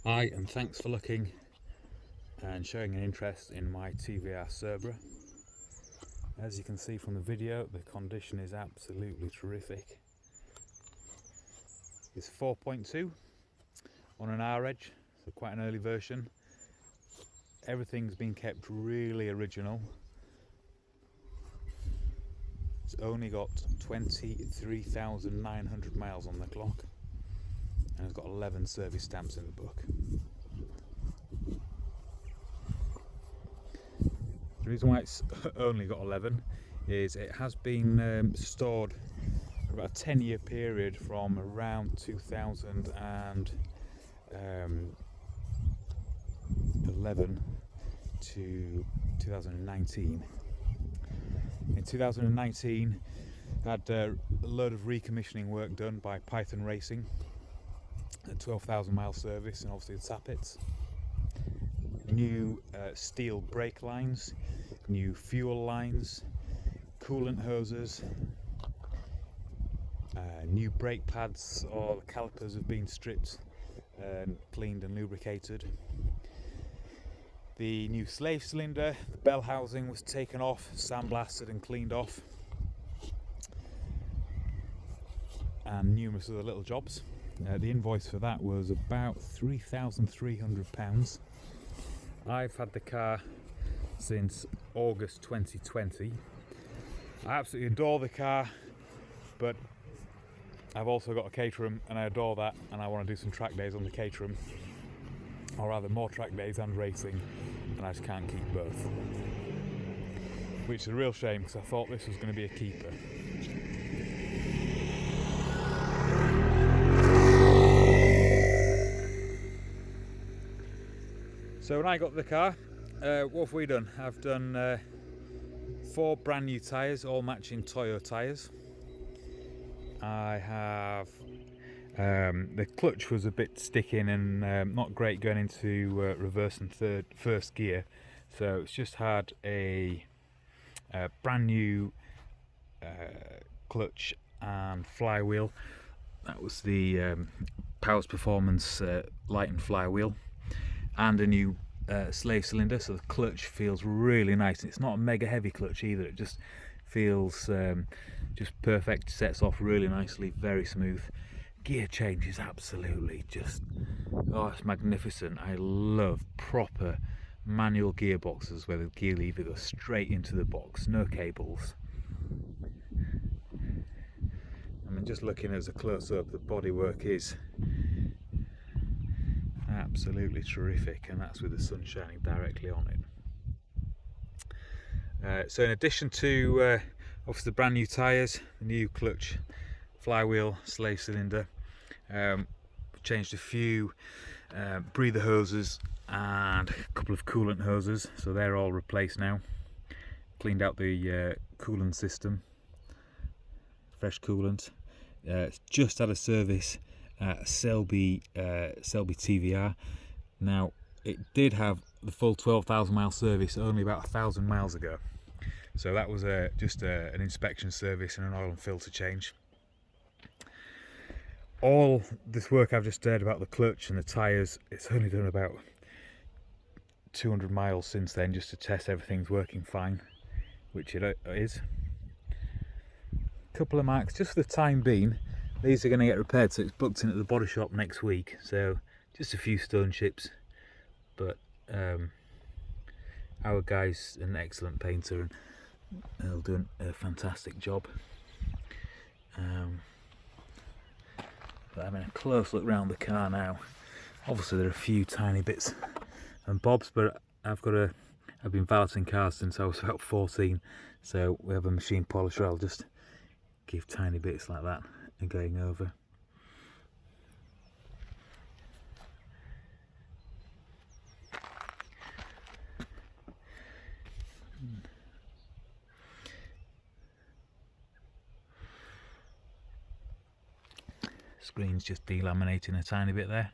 Hi, and thanks for looking and showing an interest in my TVR Cerbera. As you can see from the video, the condition is absolutely terrific. It's 4.2 on an R-Edge, so quite an early version. Everything's been kept really original. It's only got 23,900 miles on the clock, and it's got 11 service stamps in the book. The reason why it's only got 11 is it has been stored for about a 10-year period from around 2011 to 2019. In 2019, I had a load of recommissioning work done by Python Racing, a 12,000 mile service, and obviously the tappets. New steel brake lines, new fuel lines, coolant hoses, new brake pads, or the calipers have been stripped and cleaned and lubricated. The new slave cylinder, the bell housing was taken off, sandblasted and cleaned off, and numerous other little jobs. The invoice for that was about £3,300. I've had the car since August 2020. I absolutely adore the car, but I've also got a Caterham and I adore that, and I want to do some track days on the Caterham, or rather more track days and racing, and I just can't keep both, which is a real shame because I thought this was going to be a keeper. So when I got the car, what have we done? I've done 4 brand new tyres, all matching Toyo tyres. I have the clutch was a bit sticking and not great going into reverse and first gear, so it's just had a brand new clutch and flywheel. That was the Powers Performance light and flywheel, and a new slave cylinder, so the clutch feels really nice. It's not a mega heavy clutch either, it just feels just perfect, sets off really nicely, very smooth. Gear change is absolutely just, oh, it's magnificent. I love proper manual gearboxes where the gear lever goes straight into the box, no cables. I mean, just looking as a close-up, the bodywork is absolutely terrific, and that's with the sun shining directly on it. So in addition to obviously the brand new tyres, the new clutch, flywheel, slave cylinder, changed a few breather hoses and a couple of coolant hoses, so they're all replaced now. Cleaned out the coolant system, fresh coolant. It's just had a service at Selby TVR. Now, it did have the full 12,000 mile service only about 1,000 miles ago, so that was just an inspection service and an oil and filter change. All this work I've just did about the clutch and the tyres, it's only done about 200 miles since then, just to test everything's working fine, which it is. Couple of marks just for the time being. These are going to get repaired, so it's booked in at the body shop next week, so just a few stone chips, but our guy's an excellent painter and he'll do a fantastic job. But having a close look round the car now, obviously there are a few tiny bits and bobs, but I've been valeting cars since I was about 14, so we have a machine polisher. I'll just give tiny bits like that and going over. Screen's just delaminating a tiny bit there.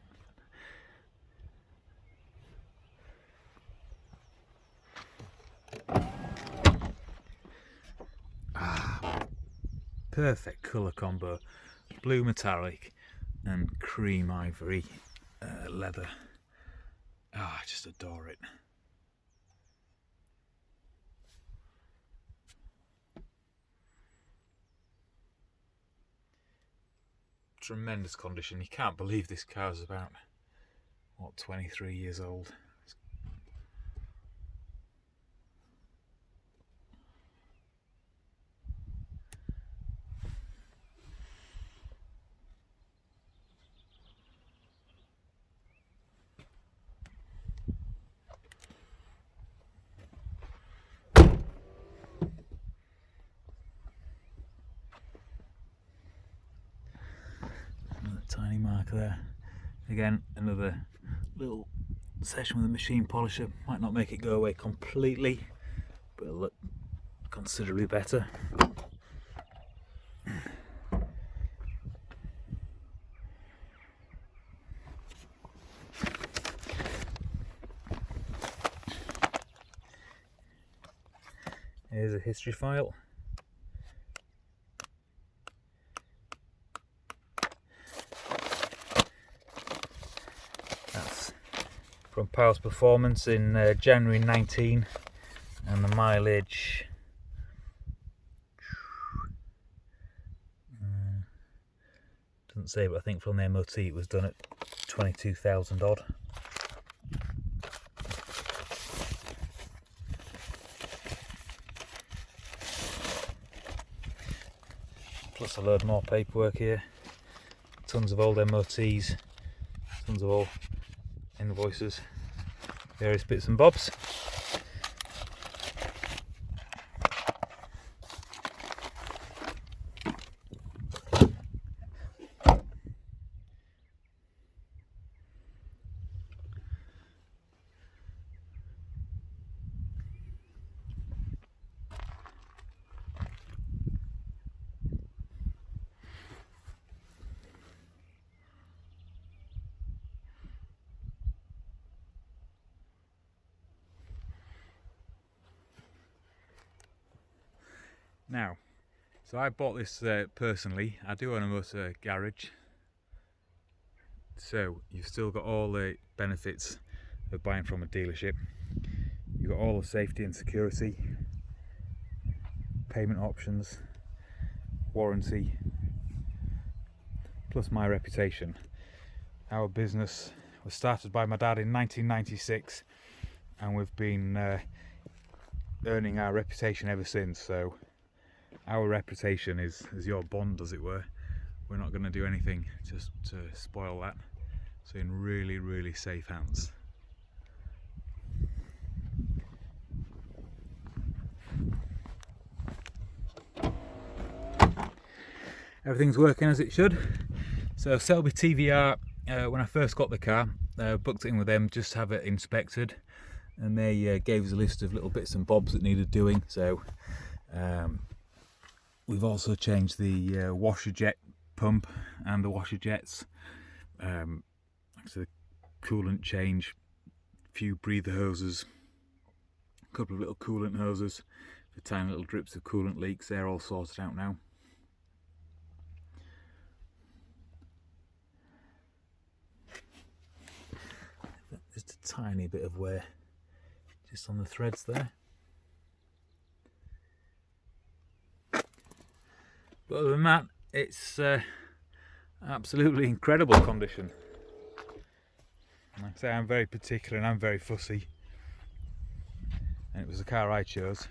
Perfect colour combo, blue metallic and cream ivory leather. I just adore it. Tremendous condition. You can't believe this car's about, what, 23 years old. Another tiny mark there. Again, another little session with the machine polisher. Might not make it go away completely, but it'll look considerably better. Here's a history file. That's from Powell's Performance in January 19, and the mileage doesn't say, but I think from the MOT it was done at 22,000 odd. Plus a load more paperwork here, tons of old MOTs, tons of old invoices, various bits and bobs. Now, so I bought this personally. I do own a motor garage, so you've still got all the benefits of buying from a dealership. You've got all the safety and security, payment options, warranty, plus my reputation. Our business was started by my dad in 1996, and we've been earning our reputation ever since. So our reputation is your bond, as it were. We're not going to do anything just to spoil that. So in really, really safe hands. Everything's working as it should. So Selby TVR, when I first got the car, booked it in with them just to have it inspected, and they gave us a list of little bits and bobs that needed doing. So we've also changed the washer jet pump and the washer jets, so the coolant change, a few breather hoses, a couple of little coolant hoses for tiny little drips of coolant leaks. They're all sorted out now. Just a tiny bit of wear just on the threads there. But other than that, it's absolutely incredible condition. Like I say, I'm very particular and I'm very fussy, and it was the car I chose.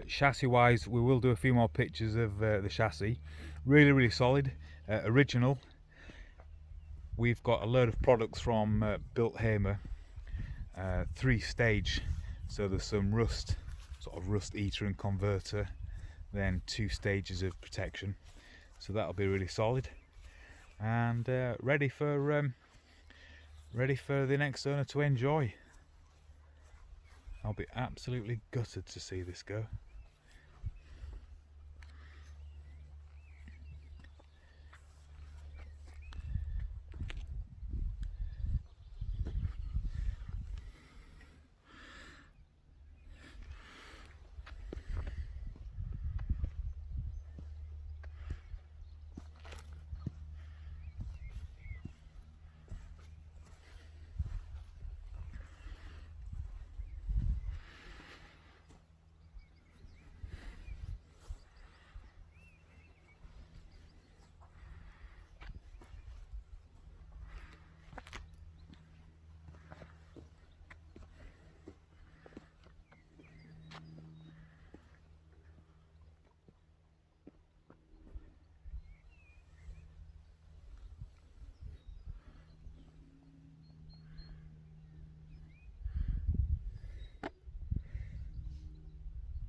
Chassis wise, we will do a few more pictures of the chassis. Really, really solid, original. We've got a load of products from Built Hamer, 3-stage, so there's some rust, sort of rust eater and converter, then 2 stages of protection, so that'll be really solid, and ready for the next owner to enjoy. I'll be absolutely gutted to see this go.